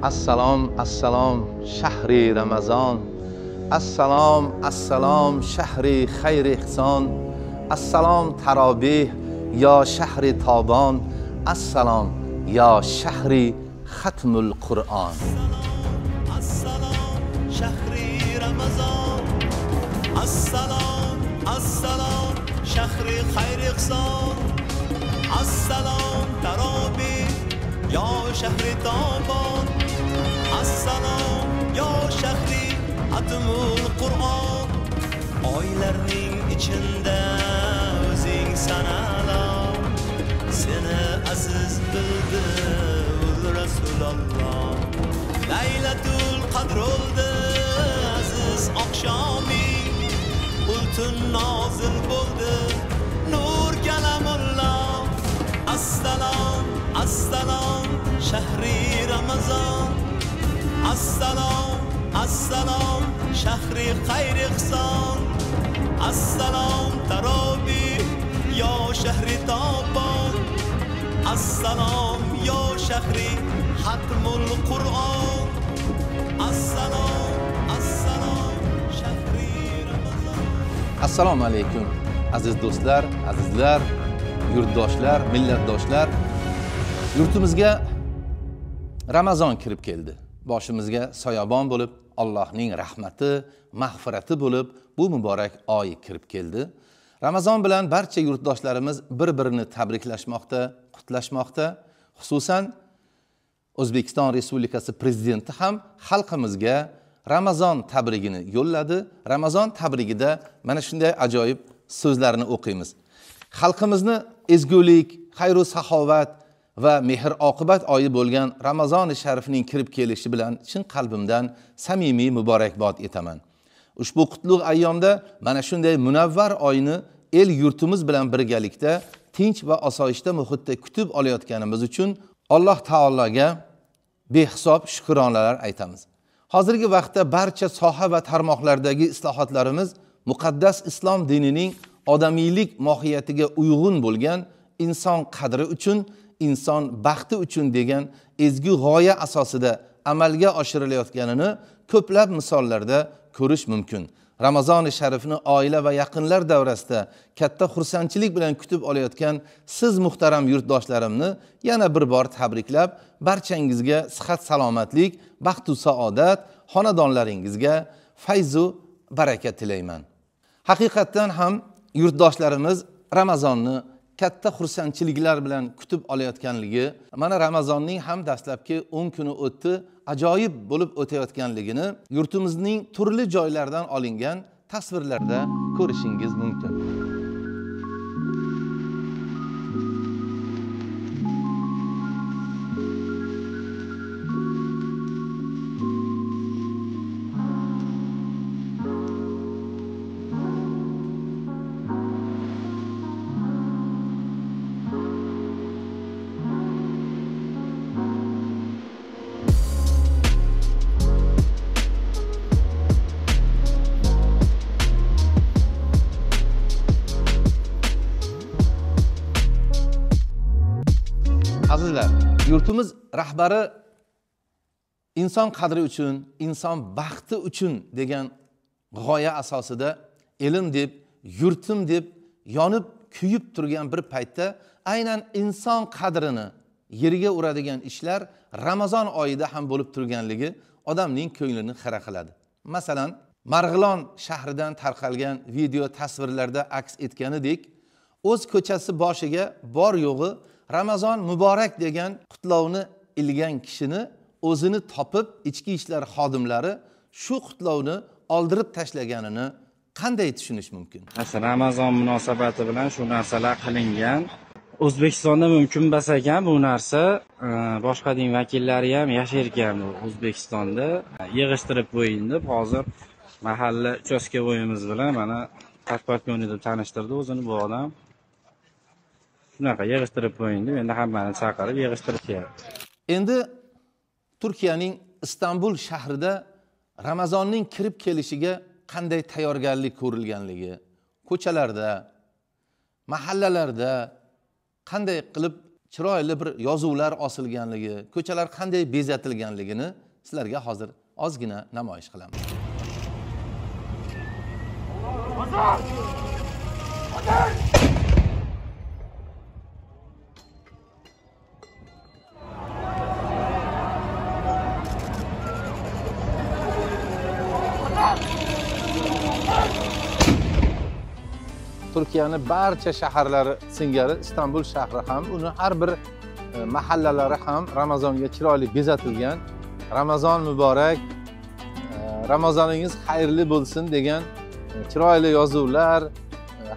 السلام السلام شهر رمضان، السلام السلام شهر خیر احسان، السلام تراویح یا شهر تابان، السلام یا شهر ختم القرآن. السلام شهر رمضان، السلام السلام شهر خیر احسان، السلام تراویح یا شهر تابان، السلام یا شهر ختم القرآن. Oylarning içinde o'zing sanalar, seni aziz bildi Rasulullah. Laylatul qadr oldi aziz oqshoming, ultun nozil bo'ldi nur kalamullah. Assalom assalom shahri Ramazon, assalom assalom shahri xayr ihson, assalom tarovih yo shahri tobon, assalom yo shahri xatmul Qur'on, assalom assalom shahri Ramazon. Assalomu alaykum aziz do'stlar, azizlar, yurtdoshlar, millatdoshlar. Yurtimizga Ramazon kirib keldi. Boshimizga soyabon bo'lib, Allohning rahmati, mag'firati bo'lib, bu muborak oy kirib keldi. Ramazon bilan barcha yurtdoshlarimiz bir-birini tabriklashmoqda, qutlashmoqda. Xususan O'zbekiston Respublikasi prezidenti ham xalqimizga Ramazon tabrigini yo'lladi. Ramazon tabrigida mana shunday ajoyib so'zlarni o'qiymiz. Xalqimizni ezgulik, xayr va saxovat va mehr oqibat oyi bo'lgan Ramazon-i Sharifning kirib kelishi bilan chin qalbimdan samimiy muborakbod etaman. Ushbu qutlug' ayyomda mana shunday munavvar oyni el yurtimiz bilan birgalikda tinch va osoyishta muhitda kutib olayotganimiz uchun Alloh taologa behisob shukronalar aytamiz. Hozirgi vaqtda barcha soha va tarmoqlardagi islohotlarimiz muqaddas islom dinining odamiylik mohiyatiga uyg'un bo'lgan inson qadri uchun, inson baxti uchun degan ezgu g'oya asosida amalga oshirilayotganini ko'plab misollarda ko'rish mumkin. Ramazon-i Sharifni oila va yaqinlar davrasida katta xursandchilik bilan kutib olayotgan siz muhtaram yurtdoshlarimni yana bir bor tabriklab, barchangizga sihat salomatlik, baxt va saodat, xonadonlaringizga fayzu baraka tilayman. Haqiqatan ham yurtdoshlarimiz Ramazonni katta xursandchiliklar bilan kutib olayotganligi, mana Ramazonning ham dastlabki 10 kuni o'tdi, ajoyib bo'lib o'tayotganligini yurtimizning turli joylaridan olingan tasvirlarda ko'rishingiz mumkin. Azizlar, yurtimiz rahbari inson qadri uchun, inson baxti uchun degan g'oya asosida elim deb, yurtim deb yonib, kuyib turgan bir paytda aynan inson qadrini yerga uradigan ishlar Ramazon oyida ham bo'lib turganligi odamning ko'nglini xira qiladi. Masalan, Marg'ilon shahridan tarqalgan video tasvirlarda aks etganidek, o'z ko'chasi boshiga bor yo'g'i Ramazon muborak degan qutlovni ilgan kishini o'zini topib, ichki ishlar xodimlari shu qutlovni oldirib tashlaganini qanday tushunish mumkin? Ramazon munosabati bilan shu narsalar qilingan. O'zbekistonda mumkin bo'lsa ekan bu narsa, boshqa din vakillari ham yasharkan O'zbekistonda. Yig'ishtirib qo'yindi. Hozir mahalla uchastka bo'yimiz bilan mana tadbirkorni deb tanishtirdi o'zini bu odam. Shunaqa yig'ishtirib qo'yindi. Endi hammani chaqirib yig'ishtirishyapti. Endi Turkiyaning Istanbul shahrida Ramazonning kirib kelishiga qanday tayyorgarlik ko'rilganligi, ko'chalarda, mahallalarda qanday qilib chiroyli bir yozuvlar osilganligi, ko'chalar qanday bezatilganligini sizlarga hozir ozgina namoyish qilamiz. Turkiyaning barcha shaharlari singari Istanbul shahri ham, uni har bir mahallalari ham Ramazonga chiroyli bezatilgan. Ramazon muborak, Ramazoningiz xayrli bo'lsin degan chiroyli yozuvlar,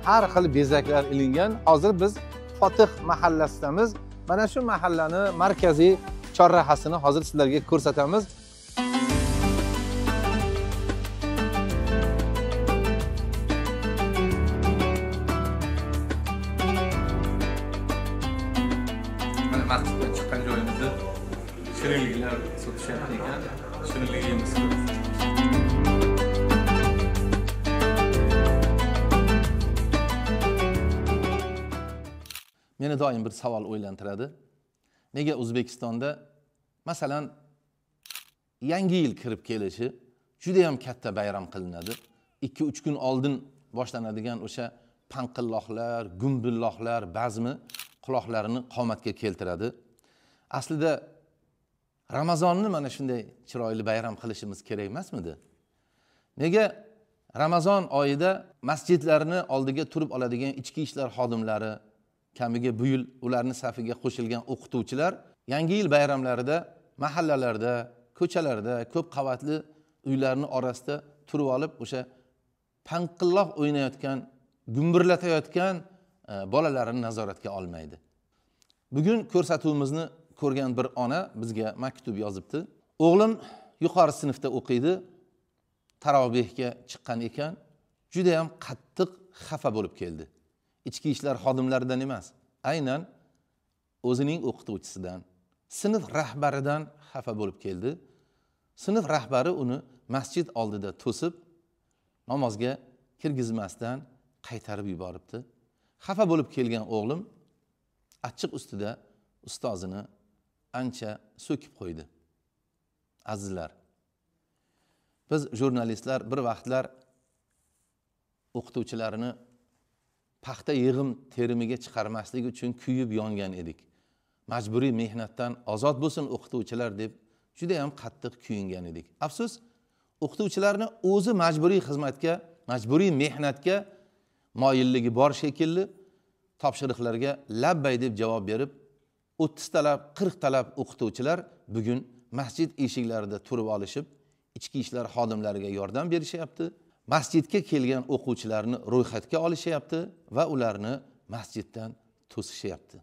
har xil bezaklar ilingan. Hozir biz Fotih mahallasidamiz. Mana shu mahallani markaziy chorrahasini hozir sizlarga ko'rsatamiz. Masjiddan chiqqan joyimizda shirinliklar sotishyapti ekan. Shirinlik yeymiz. Meni doim bir savol o'ylantiradi. Nega O'zbekistonda masalan Yangi yil kirib kelishi juda ham katta bayram qilinadi. 2-3 kun oldin boshlanadigan o'sha panqilloqlar, gumbulloqlar bazmi quloqlarini qomatga keltiradi. Aslida Ramazonni mana shunday chiroyli bayram qilishimiz kerak emasmidi? Nega Ramazon oyida masjidlarni oldiga turib oladigan ichki ishlar xodimlari, kamiga bu yil ularning safiga qo'shilgan o'qituvchilar Yangi yil bayramlarida mahallalarda, ko'chalarda, ko'p qavatli uylarning orasida turib olib o'sha panqilloq o'ynayotgan, gumburlatayotgan bolalarini nazoratga olmaydi. Bugun ko'rsatuvimizni ko'rgan bir ona bizga maktub yozibdi. O'g'lim yuqori sinfda o'qiydi. Tarovehga chiqqan ekan, juda ham qattiq xafa bo'lib keldi. Ichki ishlar xodimlaridan emas, aynan o'zining o'qituvchisidan, sinf rahbaridan xafa bo'lib keldi. Sinf rahbari uni masjid oldida to'sib, namozga kirgizmasdan qaytarib yuboribdi. Xafa bo'lib kelgan o'g'lim achchiq ustida ustozini ancha so'kib qo'ydi. Azizlar, biz jurnalistlar bir vaqtlar o'qituvchilarini paxta yig'im terimiga chiqarmaslik uchun kuyib yongan edik. Majburiy mehnatdan ozod bo'lsin o'qituvchilar deb juda ham qattiq kuyingan edik. Afsus, o'qituvchilarni o'zi majburiy xizmatga, majburiy mehnatga moyilligi bor shekilli, topshiriqlarga labbay deb javob berib, 30 talab, 40 talab o'qituvchilar bugun masjid eshiklarida turib olishib, ichki ishlar xodimlariga yordam berishyapti. Masjidga kelgan o'quvchilarni ro'yxatga olishyapti va ularni masjiddan to'sishyapti.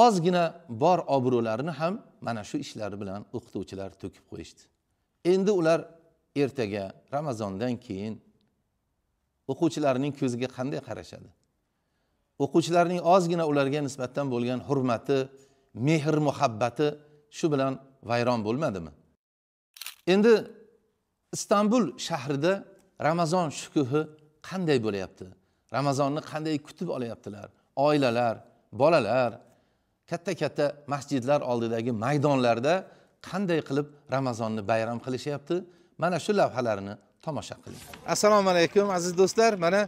Ozgina bor obro'larini ham mana shu ishlari bilan o'qituvchilar to'kib qo'yishdi. Endi ular ertaga Ramazondan keyin o'quvchilarning ko'ziga qanday qarashadi? O'quvchilarning ozgina ularga nisbatan bo'lgan hurmati, mehr muhabbati shu bilan vayron bo'lmadimi? Endi Istanbul shahrida Ramazon shukuhi qanday bo'layapti? Ramazonni qanday kutib olayaptilar? Oilalar, bolalar, katta-katta masjidlar oldidagi maydonlarda qanday qilib Ramazonni bayram qilishyapti? Mana shu lavhalarni tomosha qiling. Assalomu alaykum aziz do'stlar. Mana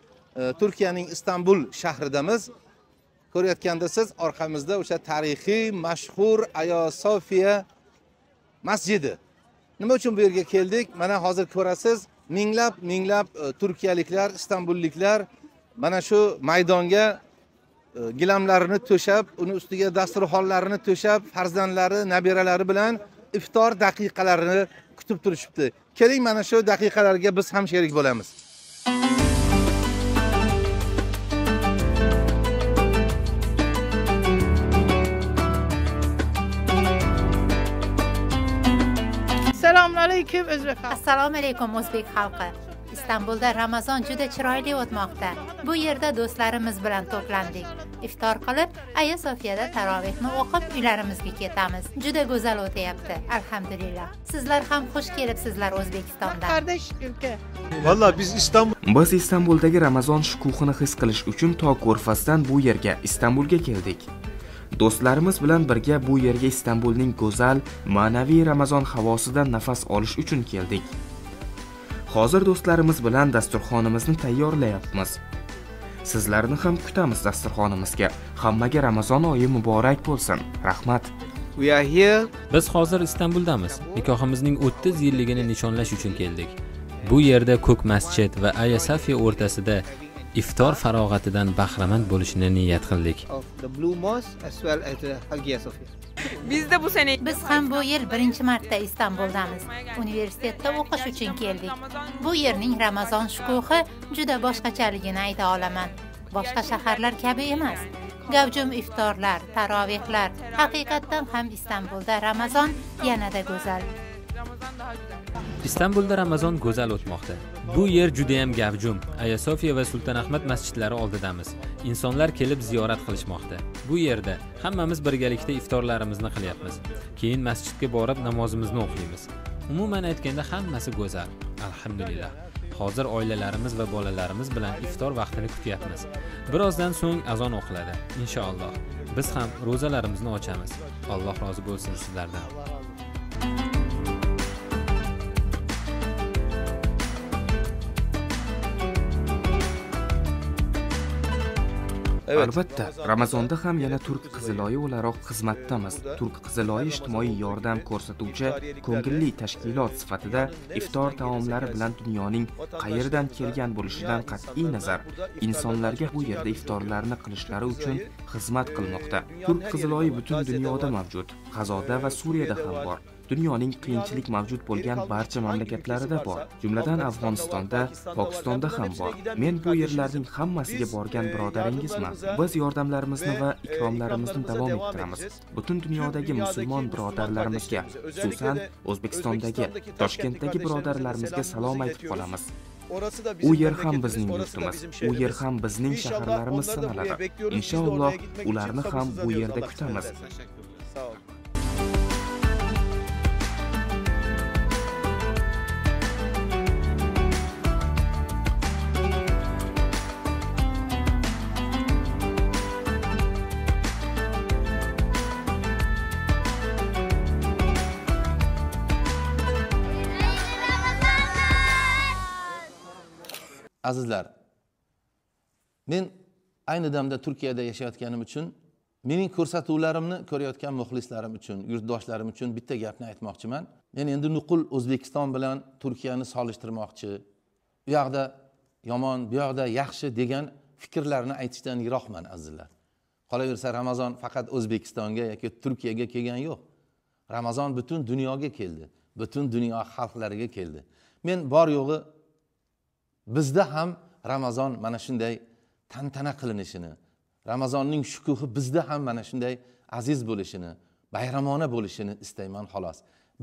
Turkiyaning Istanbul shahridamiz. Ko'rayotganda siz orqamizda o'sha tarixiy, mashhur Ayo Sofiya masjidi. Nima uchun bu yerga keldik? Mana hozir ko'rasiz, minglab turkiyaliklar, istanbulliklar mana shu maydonga gilamlarini to'shab, uni ustiga dasturxonlarini to'shab, farzandlari, nabiralari bilan iftor daqiqalarini kutib turishibdi. Keling, mana shu daqiqalarga biz ham sherik bo'lamiz. Assalomu alaykum o'zbek xalqi. Assalomu alaykum o'zbek xalqi. Istanbulda Ramazon juda chiroyli o'tmoqda. Bu yerda do'stlarimiz bilan to'plandik. Iftor qilib, Aya Sofiyada tarovehni o'qib uylarimizga ketamiz. Juda go'zal o'tyapti, alhamdulillah. Sizlar ham xush kelibsizlar O'zbekistondan. Qardosh ülke. Vallahi biz Istanbuldagi Ramazon shukuhini his qilish uchun to Ko'rfazdan bu yerga Istanbulga keldik. Do'stlarimiz bilan birga bu yerga Istanbulning go'zal, ma'naviy Ramazon havosidan nafas olish uchun keldik. Hozir do'stlarimiz bilan dasturxonimizni tayyorlayapmiz. Sizlarni ham kutamiz dasturxonimizga. Hammaga Ramazon oyi muborak bo'lsin. Rahmat. We are here. Biz hozir Istanbuldamiz. Nikohimizning 30 yilligini nishonlash uchun keldik. Bu yerda ko'k masjid va Aya Sofiya o'rtasida iftor farog'atidan bahramand bo'lishni niyat qildik. Of the Blue Mosque as well as the Hagia Sophia. Bizda bu sene Biz ham bu yil birinchi marta Istanbuldamiz. Universitetda o'qish uchun keldik. Bu yerning Ramazon shukuhi juda boshqachaligini ayta olaman. Boshqa shaharlar kabi emas. Gavjum iftorlar, tarovehlar, haqiqatdan ham Istanbulda Ramazon yanada go'zal. Istanbulda Ramazon go'zal o'tmoqda. Bu yer juda ham gavjum. Aya Sofiya va Sultonahmad masjidlari oldidamiz. Insonlar kelib ziyorat qilishmoqda. Bu yerda hammamiz birgalikda iftorlarimizni qilyapmiz. Keyin masjidga borib namozimizni o'qiymiz. Umuman aytganda hammasi go'zal. Alhamdulillah. Hozir oilalarimiz va bolalarimiz bilan iftor vaqtini kutyapmiz. Birozdan so'ng azon o'qiladi, inshaalloh. Biz ham ro'zalarimizni ochamiz. Alloh rozi bo'lsin sizlardan. Albatta, Ramazonda ham yana Turk Qiziloyi o'laroq xizmatdamiz. Turk Qiziloyi ijtimoiy yordam ko'rsatuvchi ko'ngilli tashkilot sifatida iftor taomlari bilan dunyoning qayerdan kelgan bo'lishidan qat'iy nazar insonlarga bu yerda iftorlarni qilishlari uchun xizmat qilmoqda. Turk Qiziloyi butun dunyoda mavjud. G'azoda va Suriyada ham bor. Dunyoning qiyinchilik mavjud bo'lgan barcha mamlakatlarida bor. Jumladan Afg'onistonda, Pokistonda ham bor. Men bu yerlarning hammasiga borgan birodaringizman. Biz yordamlarimizni va ikromlarimizni davom ettiramiz. Butun dunyodagi musulmon birodarlarimizga, xususan O'zbekistondagi, Toshkentdagi birodarlarimizga salom aytib qolamiz. U yer ham bizning yurtimiz, u yer ham bizning shaharlarimiz sanaladi. Inshaalloh ularni ham bu yerda kutamiz. Azizlar, men ayni damda Turkiyada yashayotganim uchun, mening ko'rsatuvlarimni ko'rayotgan muxlislarim uchun, yurtdoshlarim uchun bitta gapni aytmoqchiman. Men endi nuqul O'zbekiston bilan Turkiyani solishtirmoqchi, bu yoqda yomon, bu yoqda yaxshi degan fikrlarni aytishdan yiroqman, azizlar. Qolaversa, Ramazon faqat O'zbekistonga yoki Turkiyaga kelgan yo'q. Ramazon butun dunyoga keldi, butun dunyo xalqlariga keldi. Men bor yo'g'i bizda ham Ramazon mana shunday tantana qilinishini, Ramazonning shukuhi bizda ham mana shunday aziz bo'lishini, bayramona bo'lishini istayman xolos.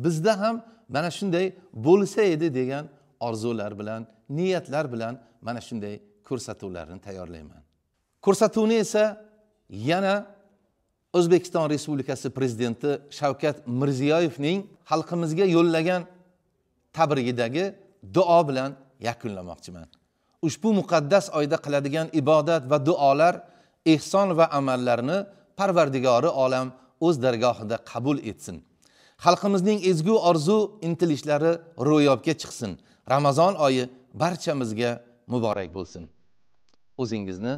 Bizda ham mana shunday bo'lsa edi degan orzular bilan, niyatlar bilan mana shunday ko'rsatuvlarni tayyorlayman. Ko'rsatuvni esa yana O'zbekiston Respublikasi prezidenti Shavkat Mirziyoyevning xalqimizga yo'llagan tabrigidagi duo bilan yakunlamoqchiman. Ushbu muqaddas oyda qiladigan ibodat va duolar, ehson va amallarni Parvardigori olam o'z dargohida qabul etsin. Xalqimizning ezgu orzu intilishlari ro'yobga chiqsin. Ramazon oyi barchamizga muborak bo'lsin. O'zingizni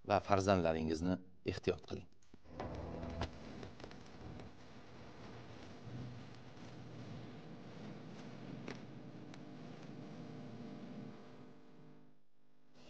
va farzandlaringizni ehtiyot qiling.